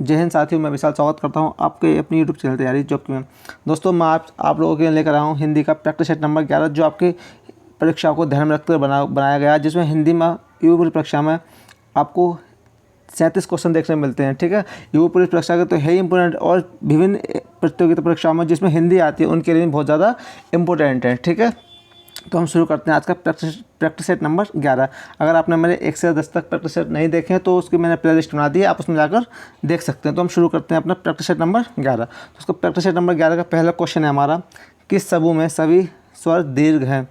जय हिंद साथियों, मैं विशाल स्वागत करता हूं आपके अपनी यूट्यूब चैनल तैयारी जॉब की में। दोस्तों, मैं आप लोगों के लिए लेकर आया हूं हिंदी का प्रैक्टिस सेट नंबर 11, जो आपकी परीक्षा को ध्यान में रखकर बनाया गया है, जिसमें हिंदी में यू पूरी परीक्षा में आपको 37 क्वेश्चन देखने मिलते हैं। ठीक है, यू पूरी परीक्षा के तो है ही इंपॉर्टेंट, और विभिन्न प्रतियोगिता परीक्षाओं में जिसमें हिंदी आती है उनके लिए बहुत ज़्यादा इंपॉर्टेंट है। ठीक है, तो हम शुरू करते हैं आज का प्रैक्टिस सेट नंबर 11। अगर आपने मेरे 1 से 10 तक प्रैक्टिस सेट नहीं देखे हैं तो उसकी मैंने प्ले लिस्ट बना दी है, आप उसमें जाकर देख सकते हैं। तो हम शुरू करते हैं अपना प्रैक्टिस सेट नंबर 11। तो उसका प्रैक्टिस सेट नंबर 11 का पहला क्वेश्चन है हमारा, किस समूह में सभी स्वर दीर्घ हैं?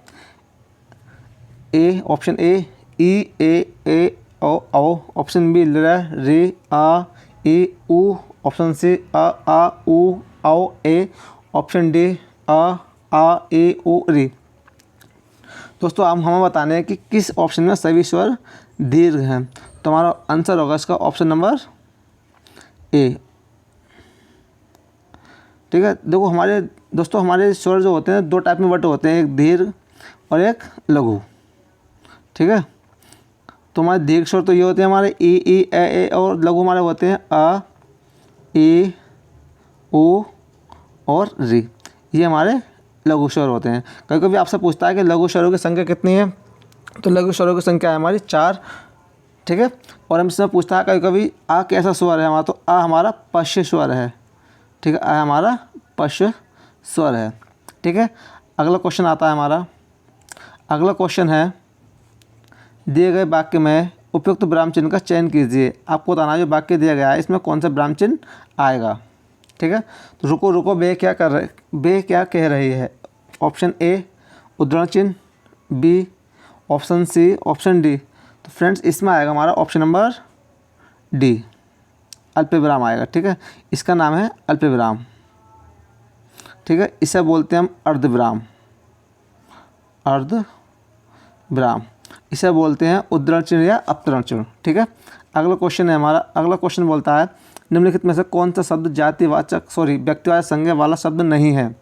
ऑप्शन ए ओ, ऑप्शन बी रे आ ई ऊ, ऑप्शन सी आ ऊ औ ए, ऑप्शन डी आ ई ऊ री। दोस्तों, हमें बताने हैं कि किस ऑप्शन में सभी स्वर दीर्घ हैं। तो हमारा आंसर होगा इसका ऑप्शन नंबर ए। ठीक है, देखो हमारे स्वर जो होते हैं 2 टाइप में बटे होते हैं, एक दीर्घ और एक लघु। ठीक है, तो हमारे दीर्घ स्वर तो ये होते हैं हमारे ई ए, और लघु हमारे होते हैं आ ई ऊ और री। ये हमारे लघु स्वर होते हैं। कभी कभी आपसे पूछता है कि लघु स्वरों की संख्या कितनी है, तो लघु स्वरों की संख्या है हमारी 4। ठीक है, और हमसे पूछता है कभी कभी आ कैसा स्वर है हमारा, तो आ हमारा पश्य स्वर है। ठीक है, आ हमारा पश्य स्वर है। ठीक है, अगला क्वेश्चन आता है हमारा। अगला क्वेश्चन है, दिए गए वाक्य में उपयुक्त विराम चिन्ह का चयन कीजिए। आपको बताना है जो वाक्य दिया गया है इसमें कौन सा विराम चिन्ह आएगा। ठीक है, तो रुको बे क्या कह रही है? ऑप्शन ए उद्धरण चिन्ह, B option C, option D. तो फ्रेंड्स, इसमें आएगा हमारा ऑप्शन नंबर डी, अल्पविराम आएगा। ठीक है, इसका नाम है अल्पविराम। ठीक है, इसे बोलते हैं हम अर्धविराम। इसे बोलते हैं उद्धरण चिन्ह या अपतरण चिन्ह। ठीक है, अगला क्वेश्चन है हमारा। अगला क्वेश्चन बोलता है, निम्नलिखित में से कौन सा शब्द व्यक्तिवाचक संज्ञा वाला शब्द नहीं है?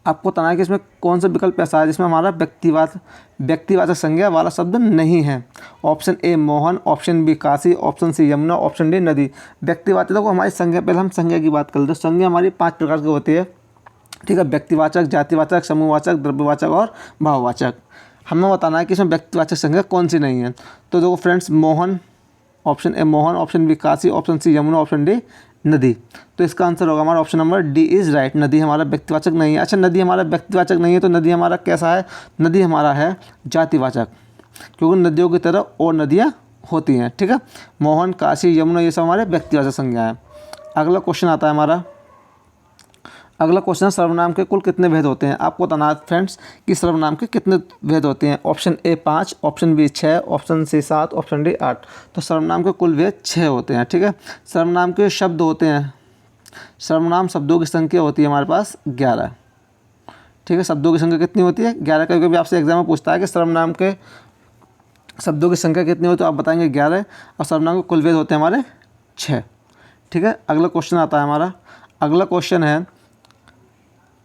आपको बताना है कि इसमें कौन सा विकल्प ऐसा है जिसमें हमारा व्यक्तिवाचक संज्ञा वाला शब्द नहीं है। Option A Mohan, option B Kashi, option C Yamuna, option D नदी। व्यक्तिवाचक को हमारी संज्ञा, पहले हम संज्ञा की बात कर लेते हैं। संज्ञा हमारी 5 प्रकार की होती है। ठीक है, व्यक्तिवाचक, जातिवाचक, समूहवाचक, द्रव्यवाचक और भाववाचक। हमें बताना है कि इसमें व्यक्तिवाचक संज्ञा कौन सी नहीं है। तो देखो friends, Mohan, option A Mohan, option B Kashi, option C Yamuna, option D नदी। तो इसका आंसर होगा हमारा option number D is right. नदी हमारा व्यक्तिवाचक नहीं है। अच्छा, नदी हमारा व्यक्तिवाचक नहीं है तो नदी हमारा कैसा है? नदी हमारा है जातिवाचक, क्योंकि नदियों की तरह और नदियाँ होती हैं। ठीक है, मोहन, काशी, यमुना ये सब हमारे व्यक्तिवाचक संज्ञा है। अगला क्वेश्चन आता है हमारा। अगला क्वेश्चन है, सर्वनाम के कुल कितने भेद होते हैं? आपको बताना है फ्रेंड्स कि सर्वनाम के कितने भेद होते हैं। Option A 5, option B 6, option C 7, option D 8। तो सर्वनाम के कुल भेद 6 होते हैं। ठीक है, सर्वनाम के शब्द होते हैं, सर्वनाम शब्दों की संख्या होती है हमारे पास 11। ठीक है, शब्दों की संख्या कितनी होती है? 11। कभी कभी आपसे एग्जाम में पूछता है कि सर्वनाम के शब्दों की संख्या कितनी होती है, तो आप बताएंगे 11, और सर्वनाम के कुल भेद होते हैं हमारे 6। ठीक है, अगला क्वेश्चन आता है हमारा। अगला क्वेश्चन है,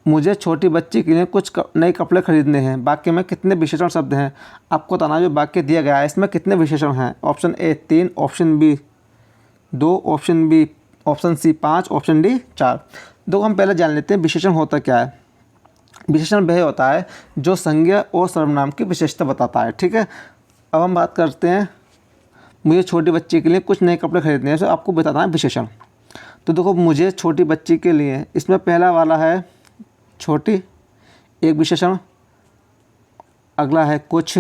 मुझे छोटी बच्ची के लिए कुछ नए कपड़े खरीदने हैं। वाक्य में कितने विशेषण शब्द हैं? आपको बताना है जो वाक्य दिया गया है इसमें कितने विशेषण हैं। Option A 3, option B 2, option C 5, option D 4। दो हम पहले जान लेते हैं विशेषण होता क्या है। विशेषण वह होता है जो संज्ञा और सर्वनाम की विशेषता बताता है। ठीक है, अब हम बात करते हैं, मुझे छोटी बच्ची के लिए कुछ नए कपड़े खरीदने हैं, तो आपको बताना है विशेषण। तो देखो, मुझे छोटी बच्ची के लिए, इसमें पहला वाला है छोटी, एक विशेषण, अगला है कुछ,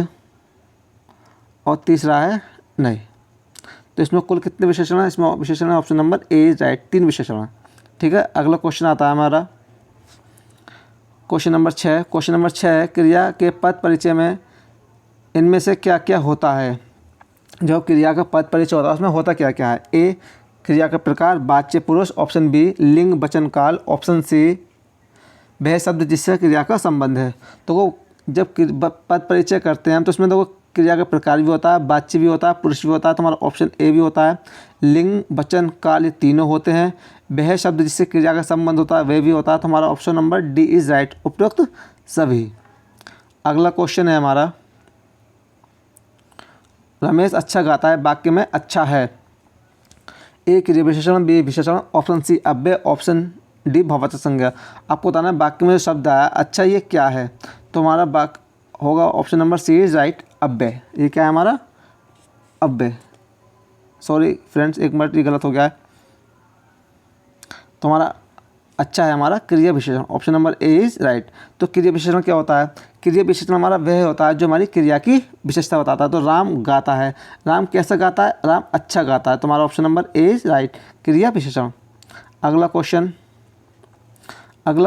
और तीसरा है नहीं। तो इसमें कुल कितने विशेषण हैं? इसमें विशेषण है option number A is right, 3 विशेषण हैं। ठीक है, अगला क्वेश्चन आता है हमारा क्वेश्चन नंबर 6। क्वेश्चन नंबर 6 है, क्रिया के पद परिचय में इनमें से क्या क्या होता है? जो क्रिया का पद परिचय होता है उसमें होता क्या क्या है? ए क्रिया का प्रकार, वाच्य पुरुष, ऑप्शन बी लिंग वचन काल, ऑप्शन सी वह शब्द जिससे क्रिया का संबंध है। तो वो जब पद परिचय करते हैं हम, तो उसमें तो क्रिया का प्रकार भी होता है, वाच्य भी होता है, पुरुष भी होता है। तो हमारा ऑप्शन ए भी होता है। लिंग वचन काल ये तीनों होते हैं। वह शब्द जिससे क्रिया का संबंध होता है वह भी होता है। तो हमारा option number D is right, उपयुक्त सभी। अगला क्वेश्चन है हमारा, रमेश अच्छा गाता है, वाक्य में अच्छा है। ए क्रिया विशेषण, बी विशेषण, ऑप्शन सी अव्यय, ऑप्शन डी भाववाचक संज्ञा। आपको बताना है वाक्य में जो शब्द आया अच्छा ये क्या है, तो हमारा वाक्य होगा option number C is right, अव्यय। ये क्या है हमारा अव्यय। सॉरी फ्रेंड्स, एक मिनट ये गलत हो गया है। तो हमारा अच्छा है हमारा क्रिया विशेषण, option number A is right. तो क्रिया विशेषण क्या होता है? क्रिया विशेषण हमारा वह होता है जो हमारी क्रिया की विशेषता बताता है। तो राम गाता है, राम कैसा गाता है? राम अच्छा गाता है। तो हमारा option number A is right, क्रिया विशेषण। अगला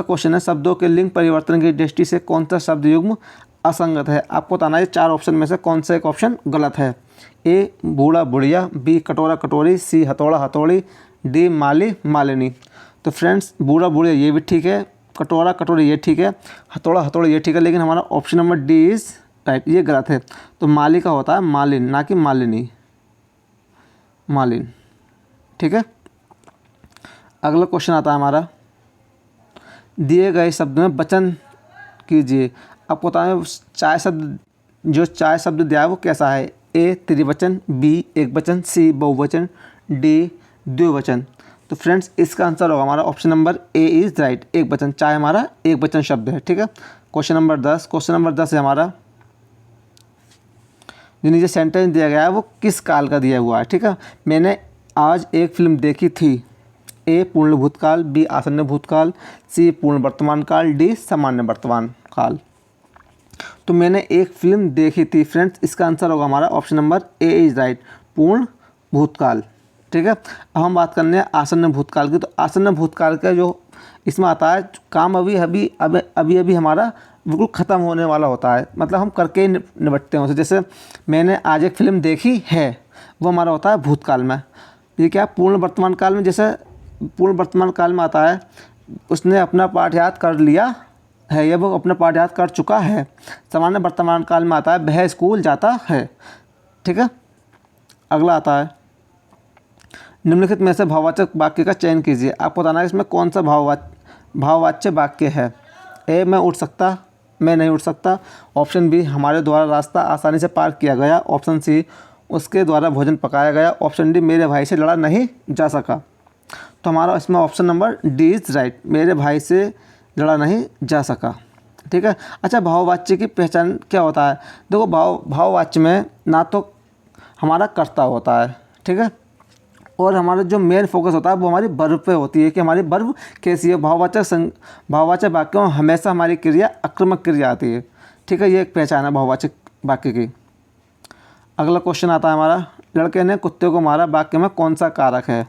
क्वेश्चन है शब्दों के लिंग परिवर्तन की दृष्टि से कौन सा शब्द युग्म असंगत है? आपको बताना है 4 ऑप्शन में से कौन सा एक ऑप्शन गलत है। ए बूढ़ा बुढ़िया, बी कटोरा कटोरी, सी हथौड़ा हथौड़ी, डी माली मालिनी। तो फ्रेंड्स बूढ़ा बुढ़िया ये भी ठीक है, कटोरा कटोरी ये ठीक है, हथौड़ा हथौड़ी ये ठीक है, लेकिन हमारा option number D is right, ये गलत है। तो माली का होता है मालिन, ना कि मालिनी, मालिन। ठीक है। अगला क्वेश्चन आता है हमारा, दिए गए शब्द में वचन कीजिए। आपको बताएं चाय शब्द दिया है वो कैसा है? ए त्रिवचन, बी एकवचन, सी बहुवचन, डी द्विवचन। तो फ्रेंड्स इसका आंसर होगा हमारा option number A is right, एक वचन। चाय हमारा एक वचन शब्द है। ठीक है। क्वेश्चन नंबर 10 है हमारा, जो नीचे सेंटेंस दिया गया है वो किस काल का दिया हुआ है? ठीक है। मैंने आज एक फिल्म देखी थी। ए पूर्ण भूतकाल, बी आसन्न भूतकाल, सी पूर्ण वर्तमान काल, डी सामान्य वर्तमान काल। तो मैंने एक फिल्म देखी थी फ्रेंड्स, इसका आंसर होगा हमारा option number A is right, पूर्ण भूतकाल। ठीक है। अब हम बात करने हैं आसन्न भूतकाल की। तो आसन्न भूतकाल का जो इसमें आता है काम अभी हमारा बिल्कुल ख़त्म होने वाला होता है, मतलब हम करके ही निपटते हैं उसे। जैसे मैंने आज एक फिल्म देखी है, वो हमारा होता है भूतकाल में। ये क्या पूर्ण वर्तमान काल में? जैसे पूर्ण वर्तमान काल में आता है उसने अपना पाठ याद कर लिया है या वो अपना पाठ याद कर चुका है। सामान्य वर्तमान काल में आता है वह स्कूल जाता है। ठीक है। अगला आता है, निम्नलिखित में से भाववाचक वाक्य का चयन कीजिए। आपको बताना है इसमें कौन सा भाववाच्य वाक्य है। ए मैं उठ सकता, मैं नहीं उठ सकता। ऑप्शन बी हमारे द्वारा रास्ता आसानी से पार किया गया। ऑप्शन सी उसके द्वारा भोजन पकाया गया। ऑप्शन डी मेरे भाई से लड़ा नहीं जा सका। तो हमारा इसमें option number D is right, मेरे भाई से लड़ा नहीं जा सका। ठीक है। अच्छा, भाववाच्य की पहचान क्या होता है? देखो भाववाच्य में ना तो हमारा कर्ता होता है, ठीक है, और हमारा जो मेन फोकस होता है वो हमारी वर्ब पे होती है कि हमारी वर्ब कैसी है। भाववाचक वाक्यों में हमेशा हमारी क्रिया आक्रामक क्रिया आती है। ठीक है। ये एक पहचान है भाववाचक वाक्य की। अगला क्वेश्चन आता है हमारा, लड़के ने कुत्ते को मारा वाक्य में कौन सा कारक है?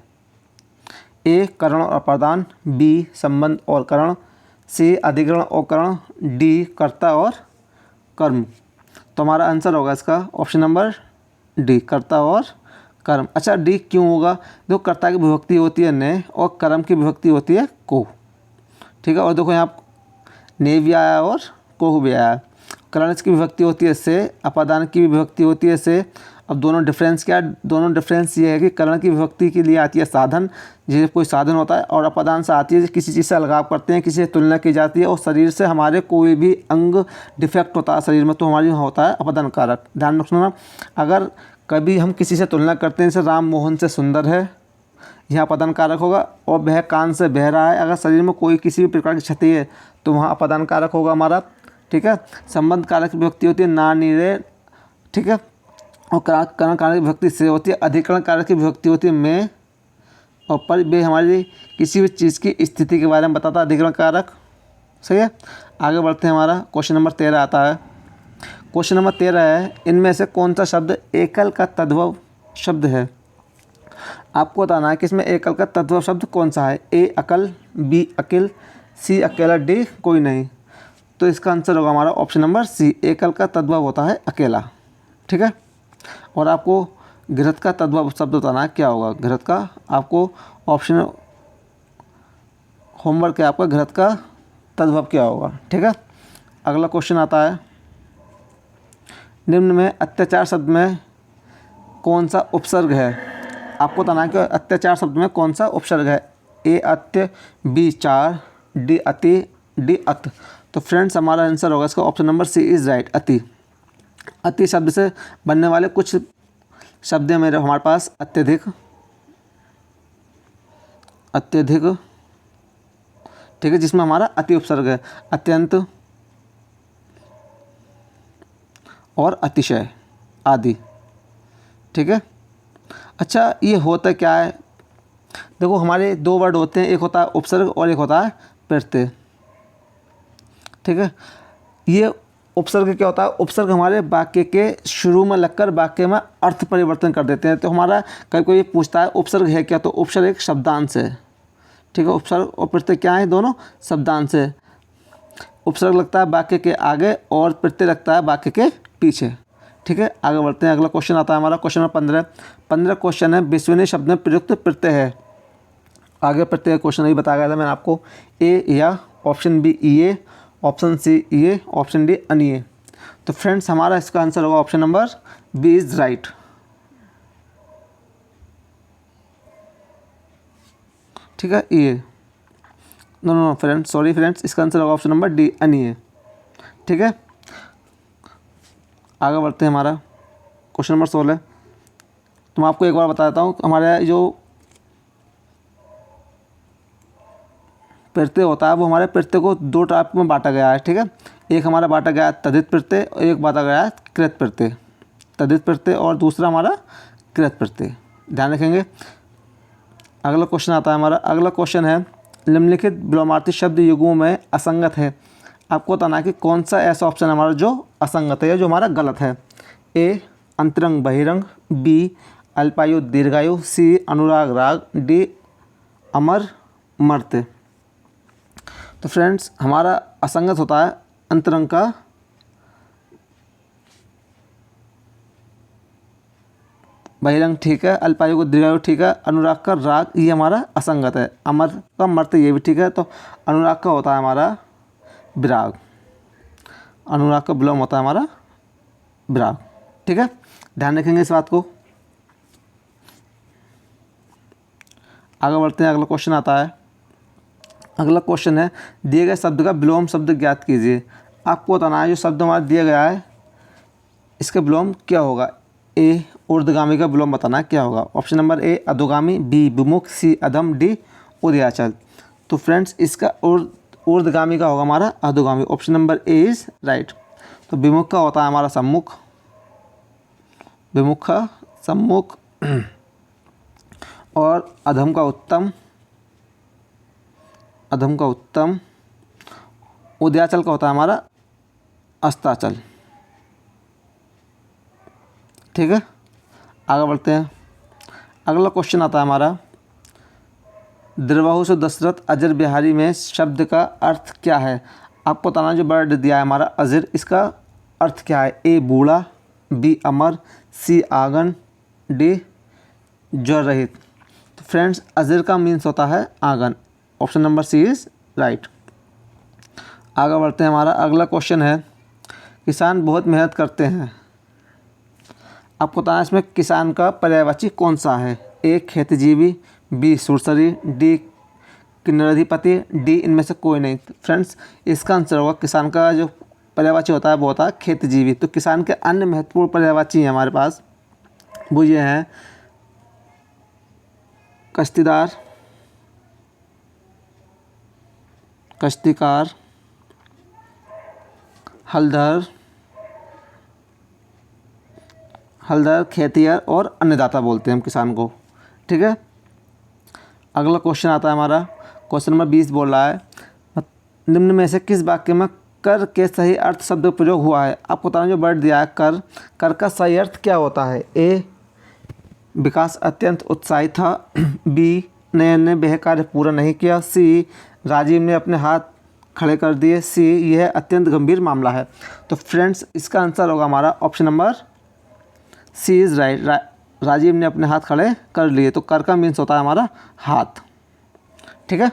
ए करण और प्रदान, बी संबंध और करण, सी अधिकरण और करण, डी कर्ता और कर्म। तो हमारा आंसर होगा इसका ऑप्शन नंबर डी, कर्ता और कर्म। अच्छा, डी क्यों होगा? देखो कर्ता की विभक्ति होती है ने और कर्म की विभक्ति होती है को। ठीक है। और देखो यहाँ ने भी आया और को भी आया। करण की विभक्ति होती है से, अपादान की भी विभक्ति होती है से। अब दोनों डिफरेंस क्या है? दोनों डिफरेंस ये है कि करण की विभक्ति के लिए आती है साधन, जैसे कोई साधन होता है, और अपादान से आती है किसी चीज़ से अलगाव करते हैं, किसी से तुलना की जाती है, और शरीर से हमारे कोई भी अंग डिफेक्ट होता है शरीर में तो हमारी होता है अपादान कारक। ध्यान रखना, अगर कभी हम किसी से तुलना करते हैं जैसे राम मोहन से सुंदर है, यहाँ अपादान कारक होगा, और वह कान से बह रहा है। अगर शरीर में कोई किसी भी प्रकार की क्षति है तो वहाँ अपादान कारक होगा हमारा। ठीक है। संबंध कारक की विभक्ति होती है ना नी रे। ठीक है। और करण कारक की विभक्ति से होती है। अधिकरण कारक की विभक्ति होती है में और पर। बे हमारी किसी भी चीज़ की स्थिति के बारे में बताता है अधिकरण कारक। सही है। आगे बढ़ते हैं, हमारा क्वेश्चन नंबर 13 आता है। क्वेश्चन नंबर 13 है, इनमें से कौन सा शब्द एकल का तद्भव शब्द है? आपको बताना है कि इसमें एकल का तद्भव शब्द कौन सा है। ए अकल, बी अकिल, सी अकेला, डी कोई नहीं। तो इसका आंसर होगा हमारा ऑप्शन नंबर सी, एकल का तद्भव होता है अकेला। ठीक है। और आपको घृत का तद्भव शब्द बताना है क्या होगा। घृत का आपको ऑप्शन होमवर्क है आपका, घृत का तद्भव क्या होगा। ठीक है। अगला क्वेश्चन आता है, निम्न में अत्याचार शब्द में कौन सा उपसर्ग है? आपको बताना है कि अत्याचार शब्द में कौन सा उपसर्ग है। ए अत्य, बी चार, डी अति, डी अत। तो फ्रेंड्स हमारा आंसर होगा इसका option number C is right, अति। अति शब्द से बनने वाले कुछ शब्द हैं मेरे हमारे पास, अत्यधिक, अत्यधिक, ठीक है, जिसमें हमारा अति उपसर्ग है, अत्यंत और अतिशय आदि, ठीक है। अच्छा, ये होता क्या है, देखो हमारे दो वर्ड होते हैं, एक होता है उपसर्ग और एक होता है प्रत्यय, ठीक है। ये उपसर्ग क्या होता है, उपसर्ग हमारे वाक्य के शुरू में लगकर वाक्य में अर्थ परिवर्तन कर देते हैं। तो हमारा कभी कोई पूछता है उपसर्ग है क्या, तो उपसर्ग एक शब्दांश है, ठीक है। उपसर्ग और प्रत्यय क्या है, दोनों शब्दांश है। उपसर्ग लगता है वाक्य के आगे और प्रत्यय लगता है वाक्य के पीछे, ठीक है। आगे बढ़ते हैं, अगला क्वेश्चन आता है हमारा क्वेश्चन नंबर 15 क्वेश्चन है, विश्वसनीय शब्द में प्रयुक्त प्रत्यय है। आगे प्रत्यय क्वेश्चन नहीं बताया गया था मैंने आपको, ए या, ऑप्शन बी ईए, ऑप्शन सी ईए, ऑप्शन डी अनिए। तो फ्रेंड्स हमारा इसका आंसर होगा option number B is right, ठीक है। ईए, no no friends, sorry friends, इसका आंसर होगा ऑप्शन नंबर डी अनिए, ठीक है। आगे बढ़ते हैं, हमारा क्वेश्चन नंबर 16। तो मैं आपको एक बार बता देता हूँ, हमारा जो प्रत्यय होता है वो हमारे प्रत्यय को दो टाइप में बांटा गया है, ठीक है। एक हमारा बांटा गया है तद्धित प्रत्यय और एक बांटा गया है कृत प्रत्यय, तद्धित प्रत्यय और दूसरा हमारा कृत प्रत्यय, ध्यान रखेंगे। अगला क्वेश्चन आता है हमारा, अगला क्वेश्चन है निम्नलिखित विलोमार्थी शब्द युग्मों में असंगत है। आपको बताना है कि कौन सा ऐसा ऑप्शन है हमारा जो असंगत है या जो हमारा गलत है। ए अंतरंग बहिरंग, बी अल्पायु दीर्घायु, सी अनुराग राग, डी अमर मर्त्य। तो फ्रेंड्स हमारा असंगत होता है अंतरंग का बहिरंग, ठीक है, अल्पायु को दीर्घायु, ठीक है, अनुराग का राग ये हमारा असंगत है, अमर का मर्त्य ये भी ठीक है। तो अनुराग का होता है हमारा विराग, अनुराग का विलोम होता है हमारा विराग, ठीक है, ध्यान रखेंगे इस बात को। आगे बढ़ते हैं, अगला क्वेश्चन आता है, अगला क्वेश्चन है दिए गए शब्द का विलोम शब्द ज्ञात कीजिए। आपको बताना है जो शब्द हमारा दिया गया है इसका विलोम क्या होगा। ए ऊर्ध्वगामी का विलोम बताना है क्या होगा। ऑप्शन नंबर ए अधोगामी, बी विमुख, सी अधम, डी उदयाचल। तो फ्रेंड्स इसका ऊर्ध्वगामी का होगा हमारा अधोगामी, option number A is right. तो विमुख का होता है हमारा सम्मुख, विमुख का सम्मुख, और अधम का उत्तम, अधम का उत्तम, उदयाचल का होता है हमारा अस्ताचल, ठीक है। आगे बढ़ते हैं, अगला क्वेश्चन आता है हमारा द्रवहु से दशरथ अजर बिहारी में शब्द का अर्थ क्या है। आपको बताना जो वर्ड दिया है हमारा अजर, इसका अर्थ क्या है। ए बूढ़ा, बी अमर, सी आंगन, डी ज्वर रहित। तो फ्रेंड्स अजर का मीन्स होता है आंगन, option number C is right. आगे बढ़ते हैं, हमारा अगला क्वेश्चन है किसान बहुत मेहनत करते हैं। आपको बताना इसमें किसान का पर्यायवाची कौन सा है। ए खेतजीवी, बी सुरसरी, डी किन्नराधिपति, डी इनमें से कोई नहीं। फ्रेंड्स इसका आंसर होगा किसान का जो पर्यायवाची होता है वो होता है खेतजीवी। तो किसान के अन्य महत्वपूर्ण पर्यायवाची हैं हमारे पास, वो ये हैं कश्तीदार, कश्तीकार, हलधर, हलधर, खेतिहर और अन्नदाता बोलते हैं हम किसान को, ठीक है। अगला क्वेश्चन आता है हमारा क्वेश्चन नंबर 20 बोल रहा है निम्न में से किस वाक्य में कर के सही अर्थ शब्द प्रयोग हुआ है। आपको बताना जो वर्ड दिया है कर, कर का सही अर्थ क्या होता है। ए विकास अत्यंत उत्साहित था, बी नयन ने वह कार्य पूरा नहीं किया, सी राजीव ने अपने हाथ खड़े कर दिए, सी यह अत्यंत गंभीर मामला है। तो फ्रेंड्स इसका आंसर होगा हमारा option number C is right, Rajiv ने अपने हाथ खड़े कर लिए। तो कर का मीन्स होता है हमारा हाथ, ठीक है।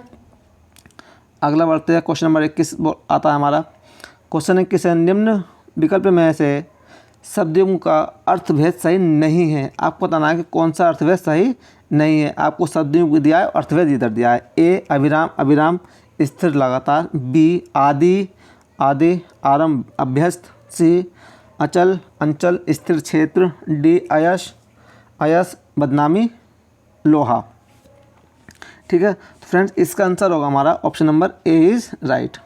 अगला बढ़ते हैं, क्वेश्चन नंबर 21 आता है हमारा। क्वेश्चन 21 है निम्न विकल्प में से शब्दों का अर्थभेद सही नहीं है। आपको बताना है कि कौन सा अर्थभेद सही नहीं है। आपको शब्दों को दिया है, अर्थभेद इधर दिया है। ए अविराम अविराम स्थिर लगातार, बी आदि आदि आरंभ अभ्यस्त, सी अचल अंचल स्थिर क्षेत्र, डी अयश अयस बदनामी लोहा। ठीक है। तो फ्रेंड्स इसका आंसर होगा हमारा option number A is right,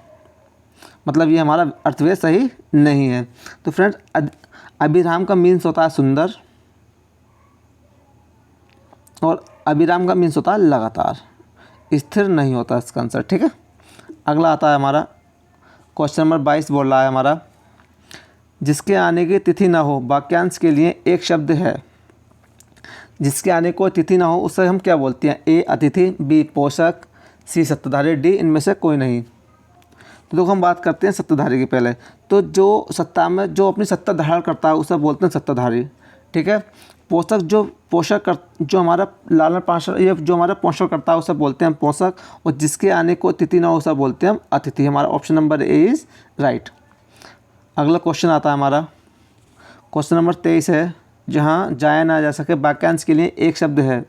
मतलब ये हमारा अर्थवेद सही नहीं है। तो फ्रेंड्स अभिराम का मीन्स होता है सुंदर और अभिराम का मीन्स होता है लगातार, स्थिर नहीं होता इसका आंसर, ठीक है। अगला आता है हमारा क्वेश्चन नंबर 22 बोल रहा है हमारा, जिसके आने की तिथि ना हो वाक्यांश के लिए एक शब्द है। जिसके आने को तिथि ना हो उससे हम क्या बोलते हैं? ए अतिथि, बी पोषक, सी सत्ताधारी, डी इनमें से कोई नहीं। तो देखो हम बात करते हैं सत्ताधारी की पहले। तो जो सत्ता में जो अपनी सत्ता धारण करता है उसे बोलते हैं सत्ताधारी, ठीक है। पोषक जो हमारा लालन पालन ये जो हमारा पोषण करता है उसे बोलते हैं पोषक, और जिसके आने को तिथि ना हो उसे बोलते हैं हम अतिथि। हमारा option number A is right. अगला क्वेश्चन आता है हमारा क्वेश्चन नंबर 23 है, जहाँ जाया ना जा सके वाक्यांश के लिए एक शब्द है।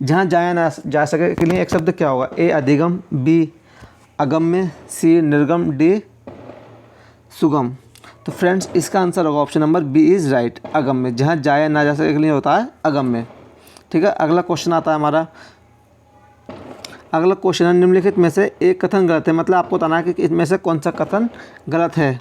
जहाँ जाया ना जा सके के लिए एक शब्द क्या होगा? ए अधिगम, बी अगम्य, सी निर्गम, डी सुगम। तो फ्रेंड्स इसका आंसर होगा option number B is right, अगम्य। जहाँ जाया ना जा सके के लिए होता है अगम्य, ठीक है। अगला क्वेश्चन आता है हमारा, अगला क्वेश्चन है निम्नलिखित में से एक कथन गलत है। मतलब आपको बताना है कि इसमें से कौन सा कथन गलत है।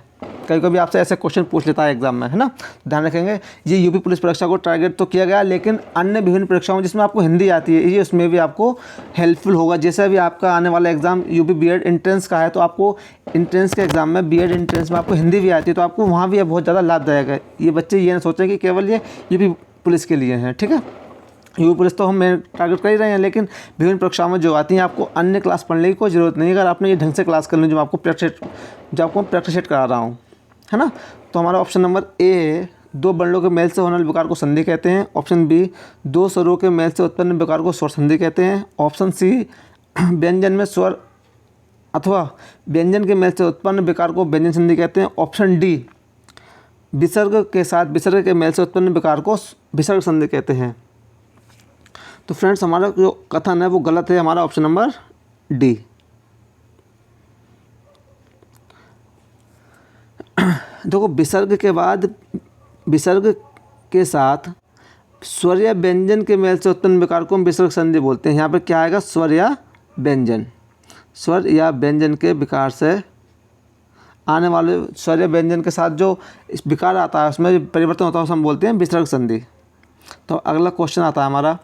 कभी कभी आपसे ऐसे क्वेश्चन पूछ लेता है एग्जाम में, है ना। ध्यान रखेंगे ये यूपी पुलिस परीक्षा को टारगेट तो किया गया, लेकिन अन्य विभिन्न परीक्षाओं जिसमें आपको हिंदी आती है ये उसमें भी आपको हेल्पफुल होगा। जैसे भी आपका आने वाला एग्जाम यूपी बीएड एंट्रेंस का है, तो आपको एंट्रेंस के एग्जाम में बीएड एंट्रेंस में आपको हिंदी भी आती है, तो आपको वहाँ भी बहुत ज़्यादा लाभदायक है। ये बच्चे ये ना सोचें कि केवल ये यूपी पुलिस के लिए हैं, ठीक है। यूपी पुलिस तो हम टारगेट कर ही रहे हैं, लेकिन विभिन्न परीक्षाओं में जो आती हैं आपको अन्य क्लास पढ़ने की कोई ज़रूरत नहीं है, अगर आपने ये ढंग से क्लास कर ली जो आपको प्रैक्टिस करा रहा हूँ, है ना। तो हमारा ऑप्शन नंबर ए, दो वर्णों के मेल से होने वाले विकार को संधि कहते हैं। ऑप्शन बी, दो स्वरों के मेल से उत्पन्न विकार को स्वर संधि कहते हैं। ऑप्शन सी, व्यंजन में स्वर अथवा व्यंजन के मेल से उत्पन्न विकार को व्यंजन संधि कहते हैं। ऑप्शन डी, विसर्ग के साथ विसर्ग के मेल से उत्पन्न विकार को विसर्ग संधि कहते हैं। तो फ्रेंड्स हमारा जो कथन है वो गलत है, हमारा ऑप्शन नंबर डी। देखो विसर्ग के बाद विसर्ग के साथ स्वर या व्यंजन के मेल से उत्पन्न विकार को हम विसर्ग संधि बोलते हैं। यहाँ पर क्या आएगा? स्वर या व्यंजन। स्वर या व्यंजन के विकार से आने वाले स्वर या व्यंजन के साथ जो विकार आता है उसमें जो परिवर्तन होता है उसे हम बोलते हैं विसर्ग संधि। तो अगला क्वेश्चन आता है हमारा,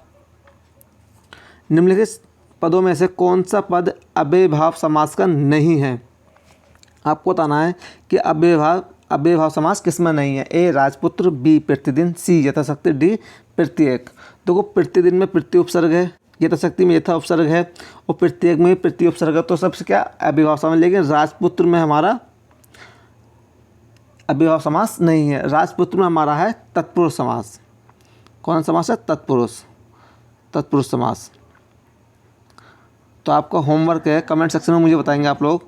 निम्नलिखित पदों में से कौन सा पद अव्ययभाव समास का नहीं है? आपको बताना है कि अव्ययभाव समास किसमें नहीं है। ए राजपुत्र, बी प्रतिदिन, सी यथाशक्ति, डी प्रत्येक। देखो प्रतिदिन में प्रत्यय उपसर्ग है, यथाशक्ति में यथा उपसर्ग है और प्रत्येक में प्रत्यय उपसर्ग है, तो सबसे क्या अव्ययभाव समास। लेकिन राजपुत्र में हमारा अव्ययभाव समास नहीं है। राजपुत्र में हमारा है तत्पुरुष समास। कौन समास है? तत्पुरुष समास। तो आपका होमवर्क है, कमेंट सेक्शन में मुझे बताएंगे आप लोग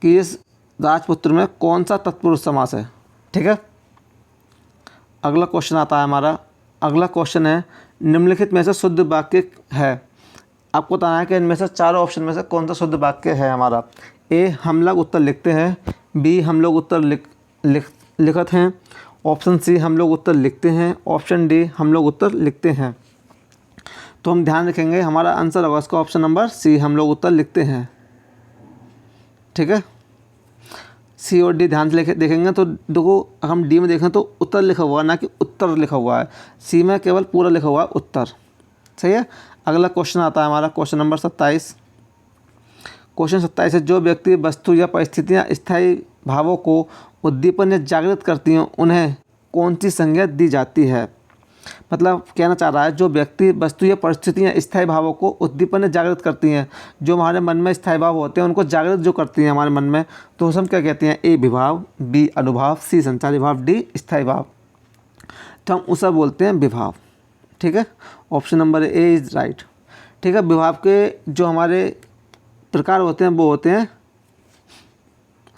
कि इस राजपुत्र में कौन सा तत्पुरुष समास है, ठीक है। अगला क्वेश्चन आता है हमारा, अगला क्वेश्चन है निम्नलिखित में से शुद्ध वाक्य है। आपको बताना है कि इनमें से चारों ऑप्शन में से कौन सा शुद्ध वाक्य है हमारा। ए, हम लोग उत्तर लिखते हैं, बी, हम लोग उत्तर लिखत हैं, ऑप्शन सी, हम लोग उत्तर लिखते हैं, ऑप्शन डी, हम लोग उत्तर लिखते हैं। तो हम ध्यान रखेंगे हमारा आंसर होगा इसका ऑप्शन नंबर सी, हम लोग उत्तर लिखते हैं, ठीक है। सी और डी ध्यान से देखेंगे तो देखो हम डी में देखें तो उत्तर लिखा हुआ है, ना कि उत्तर लिखा हुआ है। सी में केवल पूरा लिखा हुआ है उत्तर, सही है। अगला क्वेश्चन आता है हमारा क्वेश्चन नंबर 27। क्वेश्चन 27 है, जो व्यक्ति वस्तु या परिस्थितियाँ स्थायी भावों को उद्दीपन या जागृत करती हैं उन्हें कौन सी संज्ञा दी जाती है? मतलब कहना चाह रहा है जो व्यक्ति वस्तु या परिस्थितियाँ स्थायी भावों को उद्दीपन या जागृत करती हैं, जो हमारे मन में स्थायी भाव होते हैं उनको जागृत जो करती हैं हमारे मन में, तो हम क्या कहते हैं? ए विभाव, बी अनुभाव, सी संचारी भाव, डी स्थायी भाव। तो हम उसे बोलते हैं विभाव, ठीक है। Option number A is right, ठीक है। विभाव के जो हमारे प्रकार होते हैं वो होते हैं,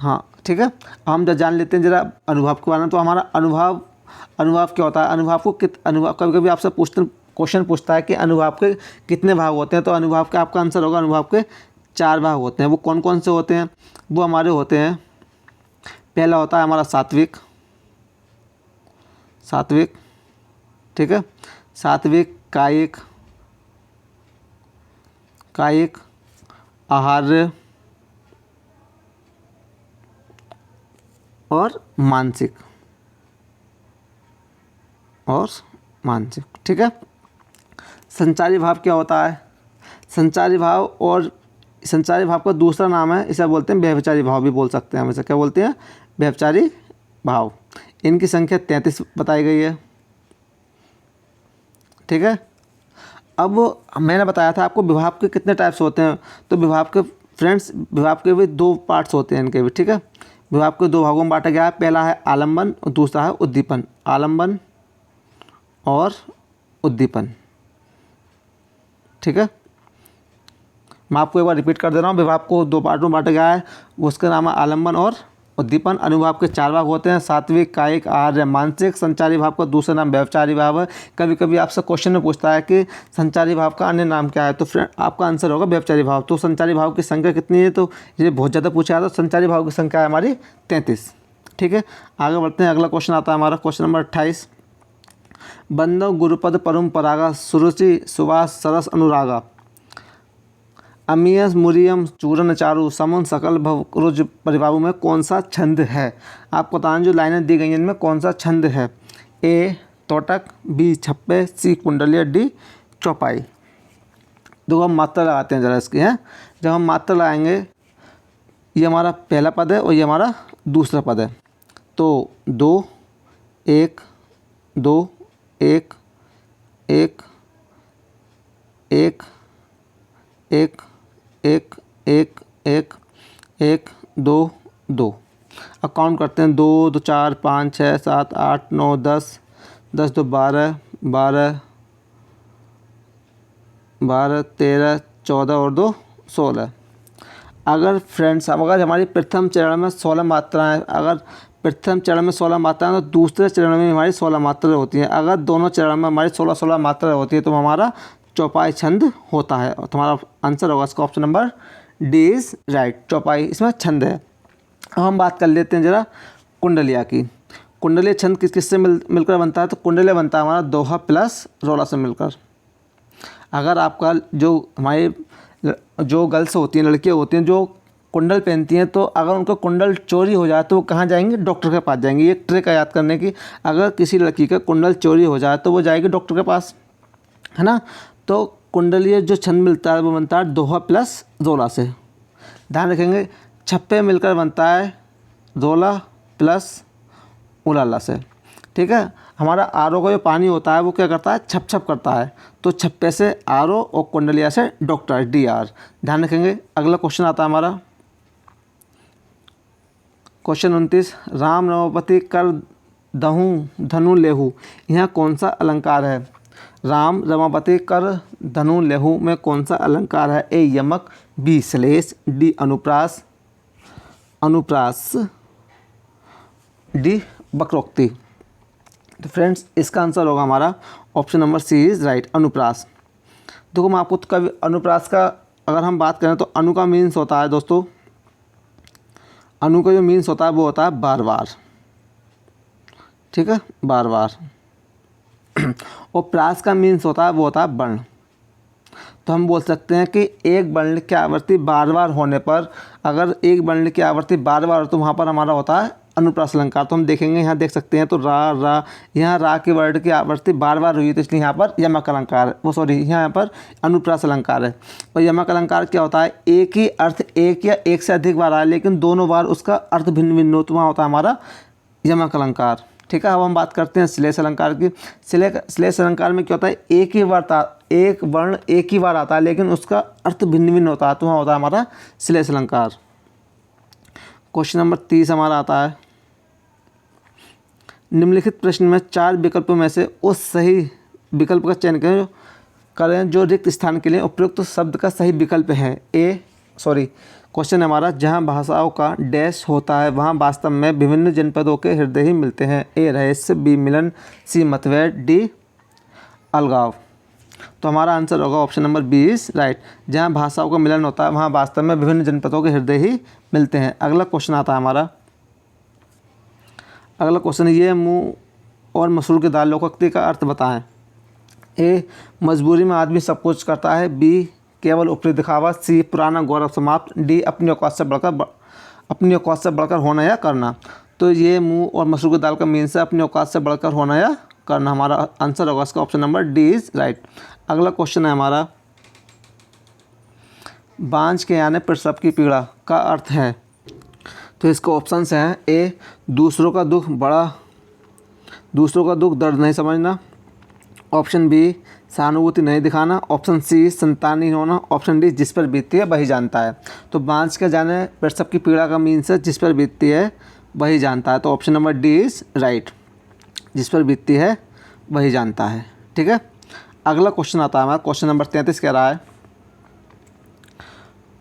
हाँ ठीक है। हम जब जान लेते हैं जरा अनुभाव के बारे में। तो हमारा अनुभाव क्या होता है? अनुभाव को अनुभाव कभी कभी आपसे क्वेश्चन पूछता है कि अनुभाव के कितने भाग होते हैं, तो अनुभाव का आपका आंसर होगा अनुभाव के 4 भाग होते हैं। वो कौन कौन से होते हैं? वो हमारे होते हैं, पहला होता है हमारा सात्विक, ठीक है। सात्विक, कायिक, कायिक, आहार्य और मानसिक, ठीक है। संचारी भाव क्या होता है? संचारी भाव का दूसरा नाम है, इसे बोलते हैं व्यभिचारी भाव भी बोल सकते हैं हम। इसे क्या बोलते हैं? व्यभिचारी भाव। इनकी संख्या 33 बताई गई है, ठीक है। अब मैंने बताया था आपको विभाव के कितने टाइप्स होते हैं, तो विभाव के भी 2 पार्ट्स होते हैं इनके भी, ठीक है। विभाव के 2 भागों में बांटा गया है, पहला है आलम्बन और दूसरा है उद्दीपन। आलम्बन और उद्दीपन, ठीक है। मैं आपको एक बार रिपीट कर दे रहा हूँ। विभाव को 2 पार्ट में बांटा गया है, उसका नाम है आलम्बन और उद्दीपन। अनुभाव के 4 भाग होते हैं, सात्विक, कायिक, आहार्य, मानसिक। संचारी भाव का दूसरा नाम व्यभिचारी भाव है। कभी कभी आपसे क्वेश्चन में पूछता है कि संचारी भाव का अन्य नाम क्या है, तो फ्रेंड आपका आंसर होगा व्यभिचारी भाव। तो संचारी भाव की संख्या कितनी है? तो ये बहुत ज़्यादा पूछा है, तो संचारी भाव की संख्या है हमारी 33, ठीक है। आगे बढ़ते हैं। अगला क्वेश्चन आता है हमारा क्वेश्चन नंबर 28। बंधव गुरुपद परम परागा सुरुचि सुवास सरस अनुरागा अमीयस मुरियम चूरन चारु समुन सकल भव रुज परिभावु में कौन सा छंद है? आपको बताना जो लाइनें दी गई हैं इनमें कौन सा छंद है। ए तोटक, बी छप्पे, सी कुंडलिया, डी चौपाई। देखो हम मात्रा लगाते हैं ज़रा इसकी, हैं। जब हम मात्रा लगाएंगे, ये हमारा पहला पद है और ये हमारा दूसरा पद है, तो 2 1 2 1 1 1 1 1 1 1 1 2 2। अब काउंट करते हैं। 2 2 4 5 6 7 8 9 10 10 2 12 12 12 13 14 और 2 16। अगर फ्रेंड्स अगर हमारी प्रथम चरण में 16 मात्राएँ, अगर प्रथम चरण में 16 मात्राएँ तो दूसरे चरण में हमारी 16 मात्राएँ होती हैं। अगर दोनों चरण में हमारी 16 मात्राएँ होती है तो हमारा चौपाई छंद होता है। और तुम्हारा आंसर होगा इसका option number D is right. चौपाई इसमें छंद है। अब हम बात कर लेते हैं ज़रा कुंडलिया की। कुंडलिया छंद किससे मिलकर बनता है? तो कुंडलिया बनता है हमारा दोहा प्लस रोला से मिलकर। अगर आपका जो गर्ल्स होती हैं, लड़कियाँ होती हैं जो कुंडल पहनती हैं, तो अगर उनका कुंडल चोरी हो जाए तो वो कहाँ जाएंगे? डॉक्टर के पास जाएंगे। ये ट्रिक है याद करने की। अगर किसी लड़की का कुंडल चोरी हो जाए तो वो जाएगी डॉक्टर के पास, है ना। तो कुंडलीय जो छंद मिलता है वो बनता है दोहा प्लस रोला से। ध्यान रखेंगे, छप्पे मिलकर बनता है रोला प्लस उलाला से, ठीक है। हमारा आरो का जो पानी होता है वो क्या करता है? छप छप करता है। तो छप्पे से आरो और कुंडलिया से डॉक्टर, डी आर। ध्यान रखेंगे। अगला क्वेश्चन आता है हमारा क्वेश्चन 29। राम रमापति कर दहूँ धनु लेहू, यहाँ कौन सा अलंकार है? राम रमापति कर धनु लेहू में कौन सा अलंकार है? ए यमक, बी श्लेष, डी अनुप्रास, डी वक्रोक्ति। तो फ्रेंड्स इसका आंसर होगा हमारा option number C is right, अनुप्रास। देखो मैं आपको कभी अनुप्रास का अगर हम बात करें तो अनु का मीन्स होता है दोस्तों, अनु का जो मीन्स होता है वो होता है बार बार, ठीक है, बार बार। और प्रास का मीन्स होता है वो होता है वर्ण। तो हम बोल सकते हैं कि एक वर्ण की आवृत्ति बार बार होने पर, अगर एक वर्ण की आवृत्ति बार बार हो तो वहाँ पर हमारा होता है अनुप्रास अलंकार। तो हम देखेंगे, यहाँ देख सकते हैं तो रा, यहाँ रा के वर्ण की आवृत्ति बार बार हुई तो इसलिए यहाँ पर यमक अलंकार, यहाँ पर अनुप्रास अलंकार है। और यमक अलंकार क्या होता है? एक ही अर्थ एक या एक से अधिक बार आए लेकिन दोनों बार उसका अर्थ भिन्न भिन्न हो, तो वहाँ होता है हमारा यमक अलंकार, ठीक है। अब हम बात करते हैं श्लेष अलंकार की। श्लेष अलंकार में क्या होता है? एक वर्ण एक ही बार आता है लेकिन उसका अर्थ भिन्न भिन्न होता है, तो वहाँ होता है हमारा श्लेष अलंकार। क्वेश्चन नंबर 30 हमारा आता है, निम्नलिखित प्रश्न में 4 विकल्पों में से उस सही विकल्प का चयन करें जो रिक्त स्थान के लिए उपयुक्त शब्द का सही विकल्प है। क्वेश्चन हमारा, जहाँ भाषाओं का डैश होता है वहाँ वास्तव में विभिन्न जनपदों के हृदय ही मिलते हैं। ए रहस्य, बी मिलन, सी मतभेद, डी अलगाव। तो हमारा आंसर होगा option number B is right. जहाँ भाषाओं का मिलन होता है वहाँ वास्तव में विभिन्न जनपदों के हृदय ही मिलते हैं। अगला क्वेश्चन आता है हमारा, अगला क्वेश्चन, ये मूंग और मसूर की दाल लोकोक्ति का अर्थ बताएं। ए मजबूरी में आदमी सब कुछ करता है, बी केवल ऊपरी दिखावा, सी पुराना गौरव समाप्त, डी अपनी औकात से बढ़कर होना या करना। तो ये मूंग और मसूर की दाल का मीन्स है अपनी औकात से बढ़कर होना या करना। हमारा आंसर होगा इसका option number D is right. अगला क्वेश्चन है हमारा, बांझ के यानी प्रसव की पीड़ा का अर्थ है। तो इसके ऑप्शंस हैं, ए दूसरों का दुख दर्द नहीं समझना, ऑप्शन बी सहानुभूति नहीं दिखाना, ऑप्शन सी संतानहीन होना, ऑप्शन डी जिस पर बीतती है वही जानता है। तो बांझ के जाने प्रसव की पीड़ा का मीन्स है जिस पर बीतती है वही जानता है। तो option number D is right, जिस पर बीतती है वही जानता है। ठीक है, अगला क्वेश्चन आता है हमारा, क्वेश्चन नंबर 33 कह रहा है,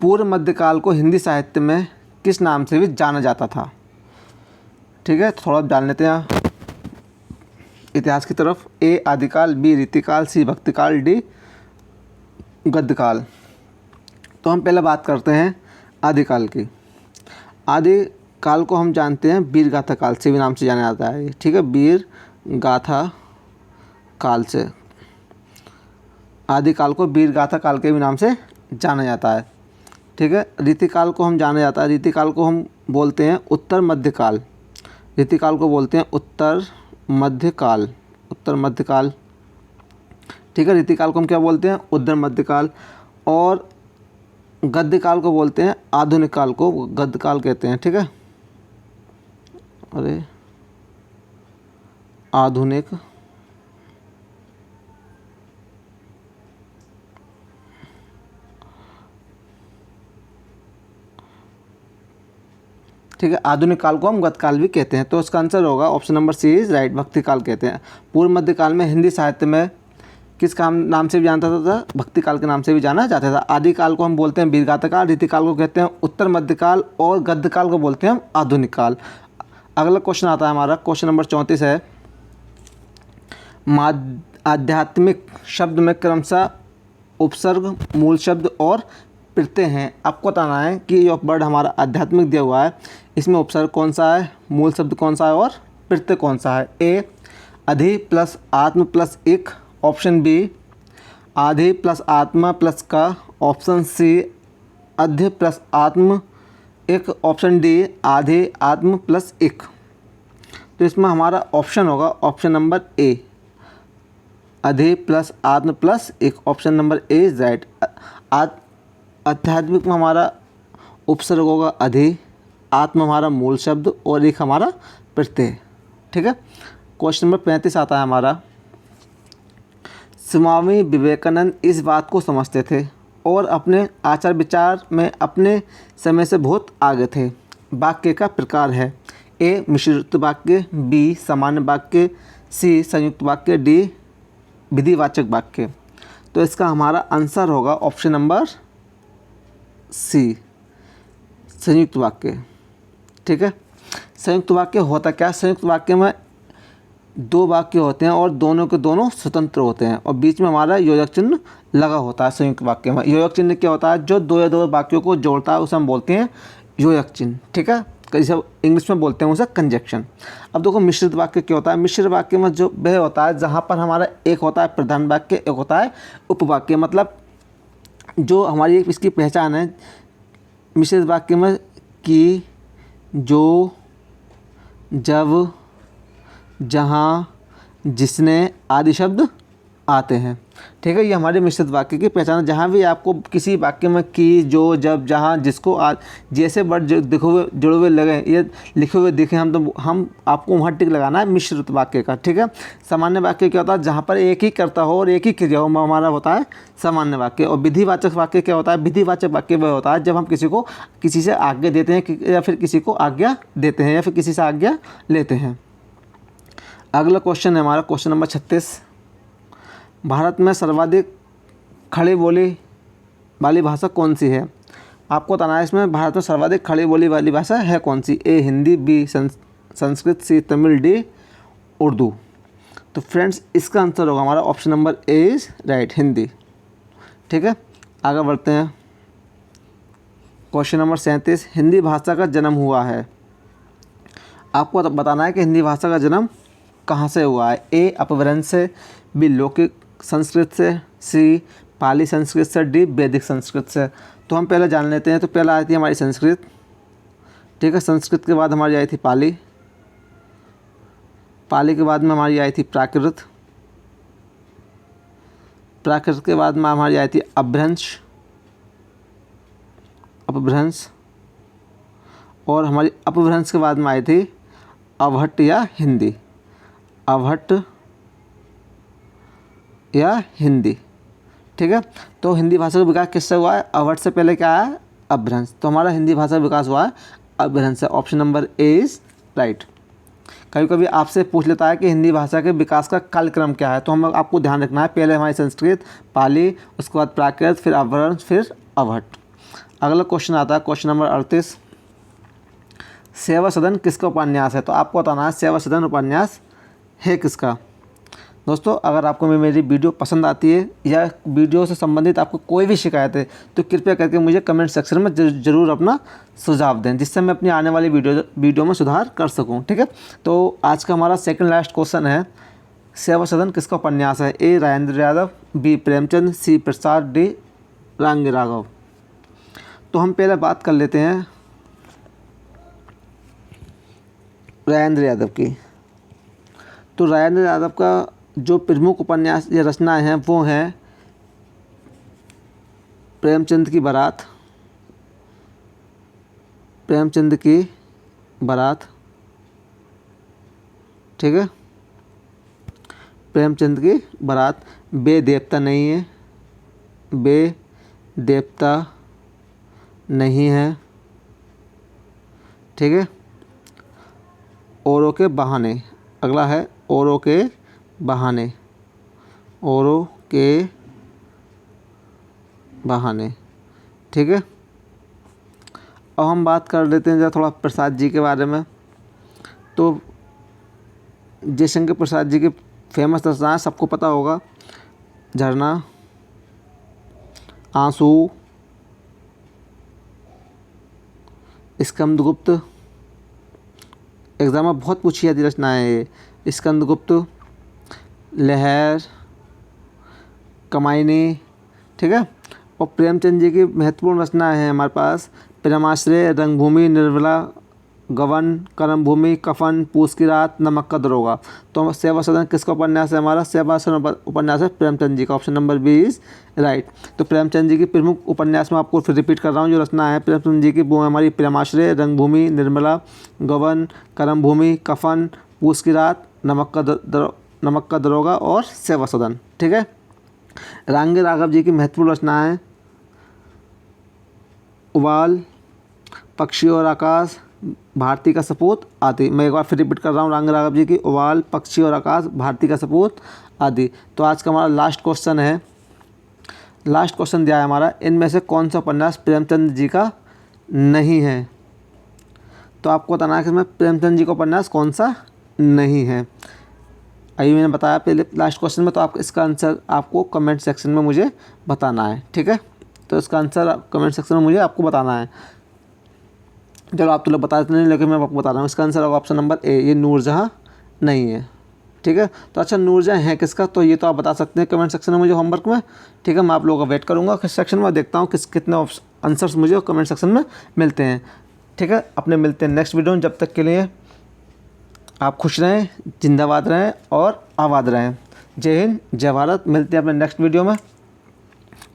पूर्व मध्यकाल को हिंदी साहित्य में किस नाम से भी जाना जाता था। ठीक है, थोड़ा जान लेते हैं इतिहास की तरफ। ए आदिकाल, बी रीतिकाल, सी भक्तिकाल, डी गद्यकाल। तो हम पहले बात करते हैं आदिकाल की। आदिकाल को हम जानते हैं वीर गाथा काल से भी नाम से जाना जाता है। ठीक है, वीर गाथा काल से, आदिकाल को वीर गाथा काल के भी नाम से जाना जाता है। ठीक है, रीतिकाल को हम जाना जाता है, रीतिकाल को हम बोलते हैं उत्तर मध्यकाल, रीतिकाल को बोलते हैं उत्तर मध्यकाल। ठीक है, रीतिकाल को हम क्या बोलते हैं, उत्तर मध्यकाल। और गद्यकाल को बोलते हैं आधुनिक काल को गद्यकाल कहते हैं। ठीक है, अरे आधुनिक ठीक है, आधुनिक काल को हम गतकाल भी कहते हैं। तो इसका आंसर होगा option number C is right, भक्ति काल कहते हैं। पूर्व मध्यकाल में हिंदी साहित्य में किस नाम से भी जानता था, भक्ति काल के नाम से भी जाना जाता था। आदिकाल को हम बोलते हैं वीरगाथा काल, रीतिकाल को कहते हैं उत्तर मध्यकाल, और गद्यकाल को बोलते हैं हम आधुनिक काल। अगला क्वेश्चन आता है हमारा, क्वेश्चन नंबर 34 है, आध्यात्मिक शब्द में क्रमशः उपसर्ग, मूल शब्द और प्रत्यय हैं। आपको बताना है कि ये वर्ड हमारा आध्यात्मिक दिया हुआ है, इसमें उपसर्ग कौन सा है, मूल शब्द कौन सा है और प्रत्यय कौन सा है। ए अधि प्लस आत्म प्लस इक, ऑप्शन बी आधि प्लस आत्मा प्लस का, ऑप्शन सी अध्य प्लस आत्म एक, ऑप्शन डी आधि आत्म प्लस इक। तो इसमें हमारा ऑप्शन होगा ऑप्शन नंबर ए, अधि प्लस आत्म प्लस एक, option number A is right. आध्यात्मिक में हमारा उपसर्ग होगा अधि, आत्म हमारा मूल शब्द और एक हमारा प्रत्यय। ठीक है, क्वेश्चन नंबर 35 आता है हमारा, स्वामी विवेकानंद इस बात को समझते थे और अपने आचार विचार में अपने समय से बहुत आगे थे। वाक्य का प्रकार है, ए मिश्रित वाक्य, बी सामान्य वाक्य, सी संयुक्त वाक्य, डी विधिवाचक वाक्य। तो इसका हमारा आंसर होगा ऑप्शन नंबर सी, संयुक्त वाक्य। ठीक है, संयुक्त वाक्य होता क्या, संयुक्त वाक्य में दो वाक्य होते हैं और दोनों के दोनों स्वतंत्र होते हैं और बीच में हमारा योजक चिन्ह लगा होता है। संयुक्त वाक्य में योजक चिन्ह क्या होता है, जो दो या दो वाक्यों को जोड़ता है उसे हम बोलते हैं योजक चिन्ह। ठीक है, जैसे इंग्लिश में बोलते हैं उसे कंजक्शन। अब देखो मिश्रित वाक्य क्या होता है, मिश्रित वाक्य में जो वह होता है जहाँ पर हमारा एक होता है प्रधान वाक्य, एक होता है उपवाक्य। मतलब जो हमारी एक इसकी पहचान है मिश्रित वाक्य में कि जो, जब, जहाँ, जिसने आदि शब्द आते हैं। ठीक है, ये हमारे मिश्रित वाक्य की पहचान है। जहाँ भी आपको किसी वाक्य में कि, जो, जब, जहाँ, जिसको जैसे वर्ड दिखे हुए जुड़े हुए लगे, ये लिखे हुए दिखे हम आपको वहाँ टिक लगाना है मिश्रित वाक्य का। ठीक है, सामान्य वाक्य क्या होता है, जहाँ पर एक ही करता हो और एक ही क्रिया हो, हमारा होता है सामान्य वाक्य। और विधिवाचक वाक्य क्या होता है, विधिवाचक वाक्य वह होता है जब हम किसी से आज्ञा देते हैं या फिर किसी को आज्ञा देते हैं या फिर किसी से आज्ञा लेते हैं। अगला क्वेश्चन है हमारा क्वेश्चन नंबर 36, भारत में सर्वाधिक खड़ी बोली वाली भाषा कौन सी है। आपको बताना है इसमें भारत में सर्वाधिक खड़ी बोली वाली भाषा है कौन सी, ए हिंदी, बी संस्कृत, सी तमिल, डी उर्दू। तो फ्रेंड्स इसका आंसर होगा हमारा option number A is right, Hindi. ठीक है, आगे बढ़ते हैं। क्वेश्चन नंबर 37, हिंदी भाषा का जन्म हुआ है। आपको बताना है कि हिंदी भाषा का जन्म कहाँ से हुआ है, ए अपभ्रंश से, बी लौकिक संस्कृत से, सी पाली संस्कृत से, डी वैदिक संस्कृत से। तो हम पहले जान लेते हैं। तो पहला आई थी हमारी संस्कृत, ठीक है। संस्कृत के बाद हमारी आई थी पाली, पाली के बाद में हमारी आई थी प्राकृत, प्राकृत के बाद में हमारी आई थी अपभ्रंश, अपभ्रंश, और हमारी अपभ्रंश के बाद में आई थी अवहट्ट या हिंदी, अवहट्ट या हिंदी, ठीक है। तो हिंदी भाषा का विकास किससे हुआ है? अवहट्ट से पहले क्या है? अपभ्रंश। तो हमारा हिंदी भाषा का विकास हुआ है अपभ्रंश से। Option number A is right. कभी कभी आपसे पूछ लेता है कि हिंदी भाषा के विकास का कालक्रम क्या है, तो हम आपको ध्यान रखना है, पहले हमारी संस्कृत, पाली, उसके बाद प्राकृत, फिर अपभ्रंश, फिर अवहट्ट। अगला क्वेश्चन आता है क्वेश्चन नंबर 38, सेवा सदन किसका उपन्यास है? तो आपको बताना है सेवा सदन उपन्यास है किसका। दोस्तों, अगर आपको मेरी वीडियो पसंद आती है या वीडियो से संबंधित आपको कोई भी शिकायत है तो कृपया करके मुझे कमेंट सेक्शन में ज़रूर अपना सुझाव दें, जिससे मैं अपनी आने वाली वीडियो में सुधार कर सकूं, ठीक है। तो आज का हमारा सेकंड लास्ट क्वेश्चन है, सेवा सदन किसका उपन्यास है? ए राजेंद्र यादव, बी प्रेमचंद, सी प्रसाद, डी रांगी राघव। तो हम पहले बात कर लेते हैं राजेंद्र यादव की। तो राजेंद्र यादव का जो प्रमुख उपन्यास या रचनाएं हैं वो हैं प्रेमचंद की बारात, प्रेमचंद की बारात, ठीक है, प्रेमचंद की बारात, बे देवता नहीं है, बे देवता नहीं है, ठीक है, औरों के बहाने। अगला है औरों के बहाने, औरों के बहाने, ठीक है। अब हम बात कर लेते हैं जरा थोड़ा प्रसाद जी के बारे में। तो जयशंकर प्रसाद जी के फेमस रचनाएं सबको पता होगा, झरना, आंसू, स्कंदगुप्त, एग्जाम में बहुत पूछी जाती रचनाएं ये, स्कंदगुप्त, लहर, कमायनी, ठीक है। और प्रेमचंद जी की महत्वपूर्ण रचनाएं हैं हमारे पास प्रेमाश्रय, रंगभूमि, निर्मला, गबन, कर्मभूमि, कफन, पूस की रात, नमक का दरोगा। तो सेवा सदन किसका उपन्यास है? हमारा सेवा सदन उपन्यास है प्रेमचंद जी का। Option number B is right. तो प्रेमचंद जी की प्रमुख उपन्यास में आपको फिर रिपीट कर रहा हूँ, जो रचना है प्रेमचंद जी की वो है हमारी प्रेमाश्रय, रंगभूमि, निर्मला, गबन, कर्मभूमि, कफन, पूस की रात, नमक का दरोगा और सेवा सदन, ठीक है। रांगी राघव जी की महत्वपूर्ण रचनाएं उबाल, पक्षी और आकाश, भारती का सपूत आदि। मैं एक बार फिर रिपीट कर रहा हूँ, रांगी राघव जी की उबाल, पक्षी और आकाश, भारती का सपूत आदि। तो आज का हमारा लास्ट क्वेश्चन है, लास्ट क्वेश्चन दिया है हमारा, इनमें से कौन सा उपन्यास प्रेमचंद जी का नहीं है? तो आपको बताना है कि इसमें प्रेमचंद जी का उपन्यास कौन सा नहीं है। अभी मैंने बताया पहले लास्ट क्वेश्चन में, तो आप इसका आंसर आपको कमेंट सेक्शन में मुझे बताना है, ठीक है। तो इसका आंसर कमेंट सेक्शन में मुझे आपको बताना है। चलो आप तो लोग बता देते नहीं, लेकिन मैं आपको बता रहा हूँ। इसका आंसर होगा ऑप्शन नंबर ए, ये नूरजहाँ नहीं है, ठीक है। तो अच्छा, नूरजहाँ है किसका? तो ये तो आप बता सकते हैं कमेंट सेक्शन में मुझे होमवर्क में, ठीक है। मैं आप लोगों का वेट करूँगा किस सेक्शन में, देखता हूँ कितने आंसर्स मुझे कमेंट सेक्शन में मिलते हैं, ठीक है। अपने मिलते हैं नेक्स्ट वीडियो में, जब तक के लिए आप खुश रहें, जिंदाबाद रहें और आबाद रहें। जय हिंद, जय भारत। मिलते हैं अपने नेक्स्ट वीडियो में।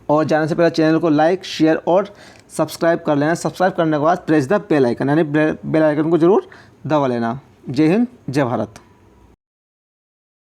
और जाने से पहले चैनल को लाइक, शेयर और सब्सक्राइब कर लेना। सब्सक्राइब करने के बाद प्रेस द बेल आइकन, यानी बेल आइकन को ज़रूर दबा लेना। जय हिंद, जय भारत।